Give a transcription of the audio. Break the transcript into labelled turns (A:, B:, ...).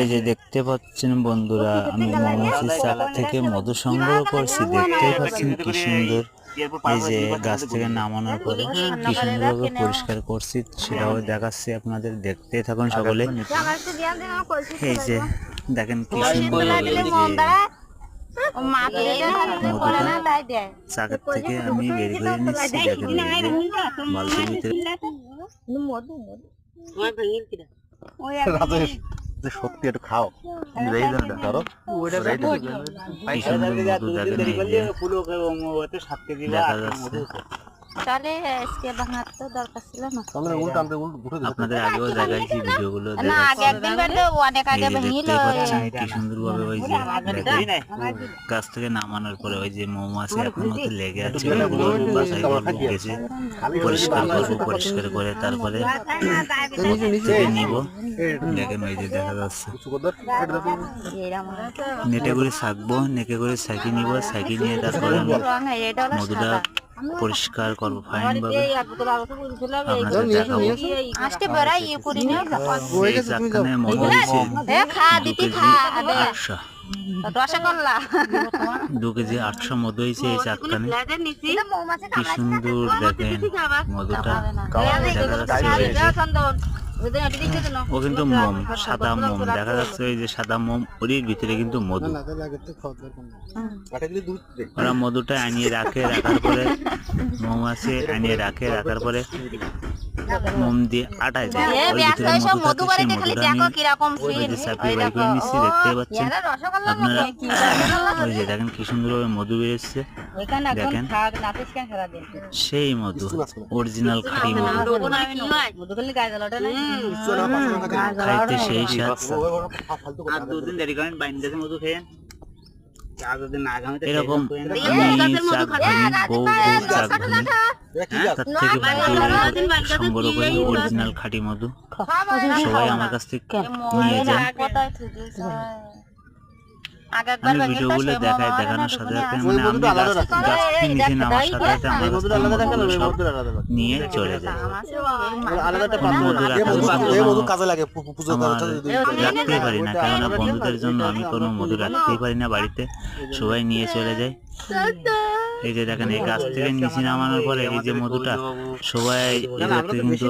A: এই যে দেখতে পাচ্ছেন বন্ধুরা, আমি মৌমাছির চাক থেকে মধু সংগ্রহ করছি। দেখতেই পাচ্ছেন কি সুন্দর। এই যে গাছ থেকে নামানোর পরে কি সুন্দরভাবে পরিষ্কার করছি, সেটাও দেখাচ্ছি আপনাদের। দেখতেই থাকুন সকলে। এই যে দেখেন কি সুন্দর, এই যে মধুটা চাকের থেকে আমি বের করে নিচ্ছি। দেখেন বালতির ভিতরে
B: সত্যি একটু খাও ধরো
A: কি সুন্দর মধু দেখেন। এই যে দেখা যাচ্ছে।
C: তাহলে আজকে ভাঙার তো দরকার ছিল না।
A: আপনাদের আগেও দেখাইছি ভিডিওগুলো,
C: না আগে একদিন বাদে অনেক আগে ভেঙিল।
A: কি সুন্দরভাবে ওই যে গাছ থেকে নামানোর পরে ওই যে মৌমাছি এখন মতো লেগে আছে, বাছাই করবো, গেছে পরিষ্কার করবো। পরিষ্কার করে তারপরে নিব। দেখেন ওই যে দেখা যাচ্ছে নেটে করে ছাকবো, নেটে করে ছাকি নিব। ছাকি নিয়ে তারপরে মধুটা পরিষ্কার করবো ফাইন ভাবে, আপনাদের দেখাবো। এই চাকখানে মধু হয়েছে 2 কেজি 800 মধু হয়েছে এই চাকখানে। কি সুন্দর দেখেন মধুটা। ও কিন্তু মোম, সাদা মোম দেখা যাচ্ছে। ওই যে সাদা মোম, ওর ভিতরে কিন্তু মধু। ওরা মধুটা আনিয়ে রাখে, রাখার পরে মৌমাছি আনিয়ে রাখে, রাখার পরে মোম দিয়ে আটায় দেয়। ওই ভিতরে মধু থাকে, সেই মধুটা নিয়ে ওই যে চাপিয়ে বাড়ি করে নিচ্ছি। দেখতে পাচ্ছেন আপনারা। ওই যে দেখেন কি সুন্দরভাবে মধু বেরোচ্ছে। দেখেন সেই মধু, অরিজিনাল খাঁটি মধু, খাইতে সেই স্বাদ। এরকম আমি চাক ভাঙি, বউ চাক ভাঙি, তার থেকে সংগ্রহ করি অরিজিনাল খাঁটি মধু। সবাই আমার কাছ থেকে নিয়ে যান। আমি ভিডিওগুলো দেখাই, দেখানোর সাথে সাথে মানে আমি গাছ থেকে নিচে নামার সাথে সাথে আমার কাছ থেকে মধুগুলো সব নিয়ে চলে যায়। মধু রাখতেই পারি না, কেননা বন্ধুদের জন্য আমি কোনো মধু রাখতেই পারি না বাড়িতে, সবাই নিয়ে চলে যায়। এই যে দেখেন এই গাছ থেকে নিচে নামানোর পরে এই যে মধুটা সবাই কিন্তু